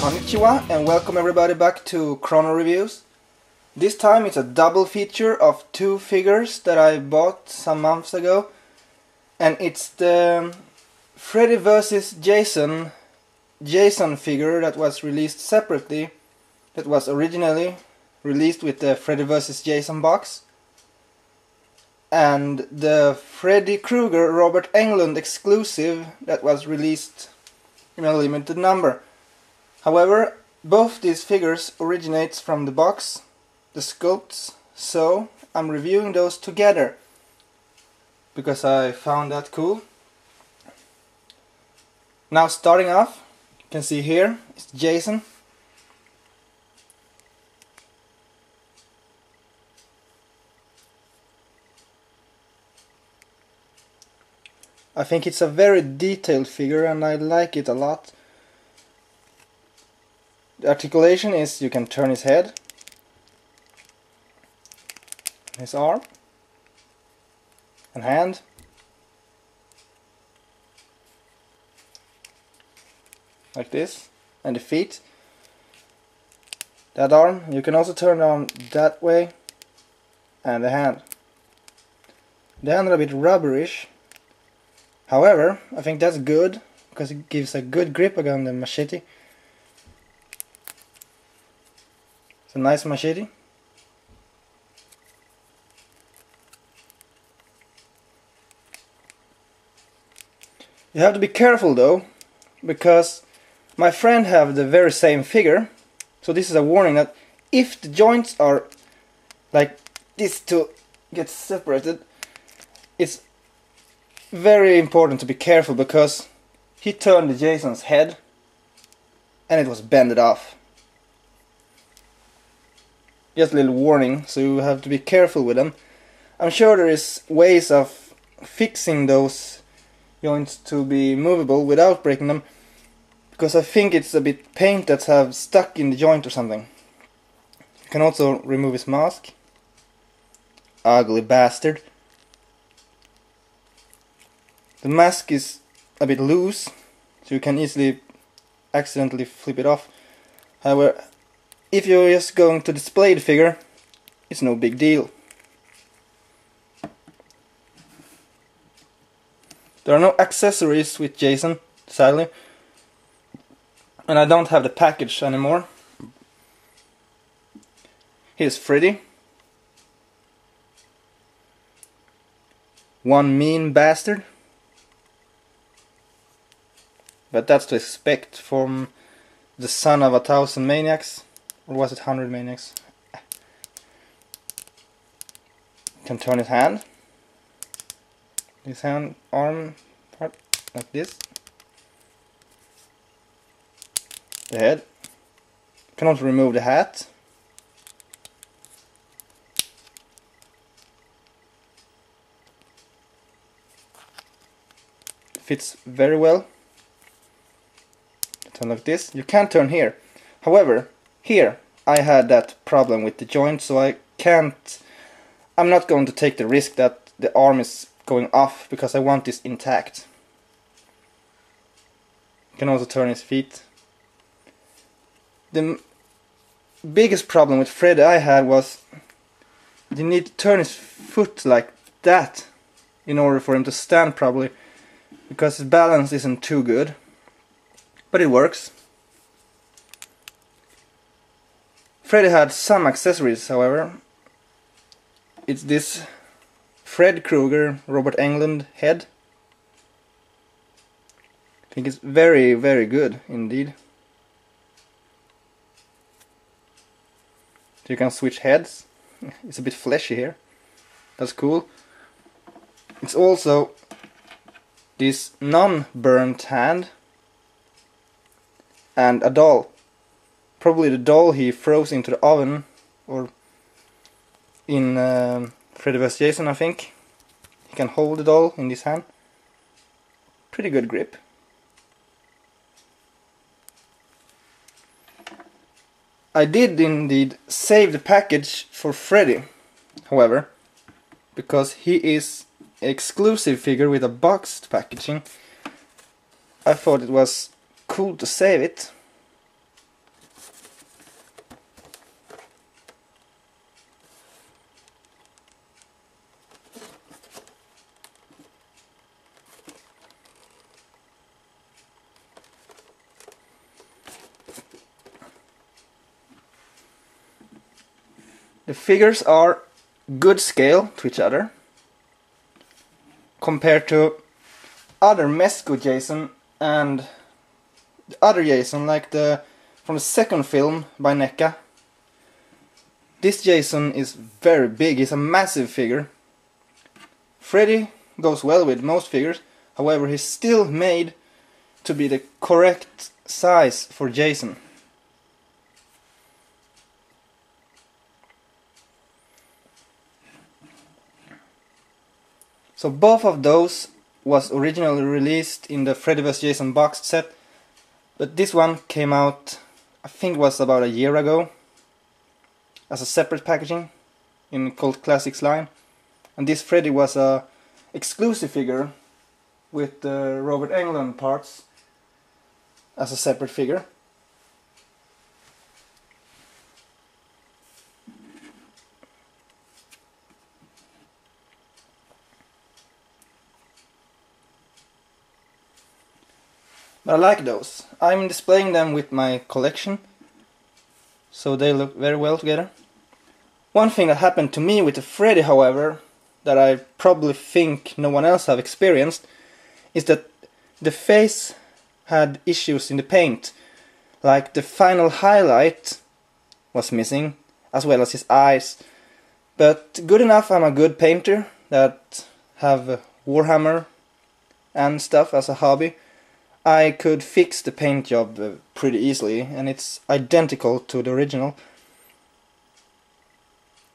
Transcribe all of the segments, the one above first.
Konnichiwa and welcome everybody back to Chrono Reviews. This time it's a double feature of two figures that I bought some months ago, and it's the Freddy vs. Jason figure that was released separately, that was originally released with the Freddy vs. Jason box, and the Freddy Krueger Robert Englund exclusive that was released in a limited number. However, both these figures originates from the box, the sculpts, so I'm reviewing those together because I found that cool. Now starting off, you can see here is Jason. I think it's a very detailed figure and I like it a lot. The articulation is, you can turn his head, his arm and hand, like this, and the feet. That arm, you can also turn on that way, and the hand. The hand are a bit rubberish. However, I think that's good because it gives a good grip against the machete. It's a nice machete. You have to be careful though, because my friend have the very same figure, so this is a warning that if the joints are like this to get separated, it's very important to be careful, because he turned the Jason's head and it was bended off. Just a little warning, so you have to be careful with them. I'm sure there is ways of fixing those joints to be movable without breaking them, because I think it's a bit paint that have stuck in the joint or something. You can also remove his mask. Ugly bastard. The mask is a bit loose, so you can easily accidentally flip it off. However, if you're just going to display the figure, it's no big deal. There are no accessories with Jason, sadly, and I don't have the package anymore. Here's Freddy. One mean bastard. But that's to expect from the son of 1,000 maniacs. Or was it 100 maniacs? Can turn his hand. His hand, arm part, like this. The head. Can also remove the hat. Fits very well. Turn like this. You can't turn here. However, here I had that problem with the joint, so I'm not going to take the risk that the arm is going off, because I want this intact. You can also turn his feet. The biggest problem with Freddy I had was you need to turn his foot like that in order for him to stand properly, because his balance isn't too good. But it works. Freddy had some accessories, however. It's this Fred Krueger Robert Englund head. I think it's very, very good indeed. So you can switch heads. It's a bit fleshy here. That's cool. It's also this non-burnt hand and a doll. Probably the doll he throws into the oven, or in Freddy vs. Jason, I think. He can hold the doll in this hand. Pretty good grip. I did indeed save the package for Freddy, however, because he is an exclusive figure with a boxed packaging. I thought it was cool to save it. The figures are good scale to each other compared to other Mezco Jason and the other Jason, like from the second film by NECA. This Jason is very big, he's a massive figure. Freddy goes well with most figures, however he's still made to be the correct size for Jason. So both of those was originally released in the Freddy vs. Jason box set, but this one came out, I think it was about a year ago, as a separate packaging in Cult Classics line. And this Freddy was a exclusive figure with the Robert Englund parts as a separate figure. But I like those. I'm displaying them with my collection, so they look very well together. One thing that happened to me with the Freddy, however, that I probably think no one else have experienced, is that the face had issues in the paint. Like the final highlight was missing, as well as his eyes. But good enough, I'm a good painter that have Warhammer and stuff as a hobby. I could fix the paint job pretty easily, and it's identical to the original.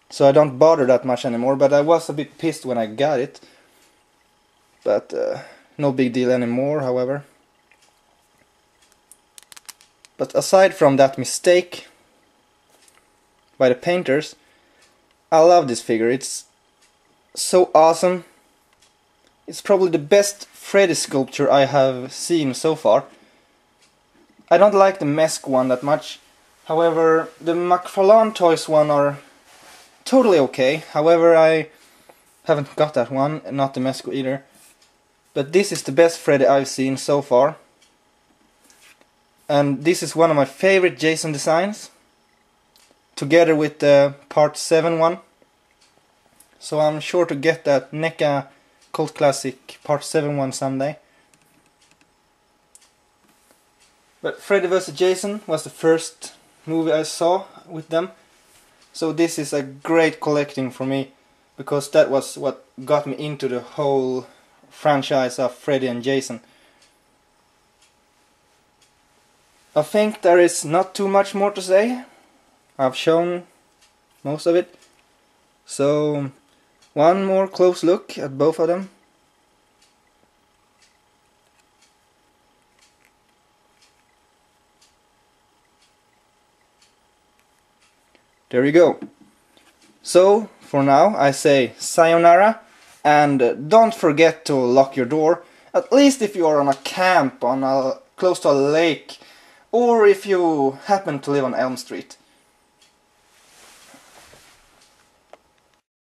So I don't bother that much anymore, but I was a bit pissed when I got it. But no big deal anymore, however. But aside from that mistake by the painters, I love this figure. It's so awesome. It's probably the best Freddy sculpture I have seen so far. I don't like the Mezco one that much. However, the McFarlane Toys one are totally okay. However, I haven't got that one, and not the Mezco either. But this is the best Freddy I've seen so far. And this is one of my favorite Jason designs, together with the Part 7 one. So I'm sure to get that NECA Cult Classic Part 7 one someday. But Freddy vs. Jason was the first movie I saw with them. So this is a great collecting for me, because that was what got me into the whole franchise of Freddy and Jason. I think there is not too much more to say. I've shown most of it. So one more close look at both of them. There you go. So for now I say sayonara, and don't forget to lock your door, at least if you are on a camp close to a lake, or if you happen to live on Elm Street.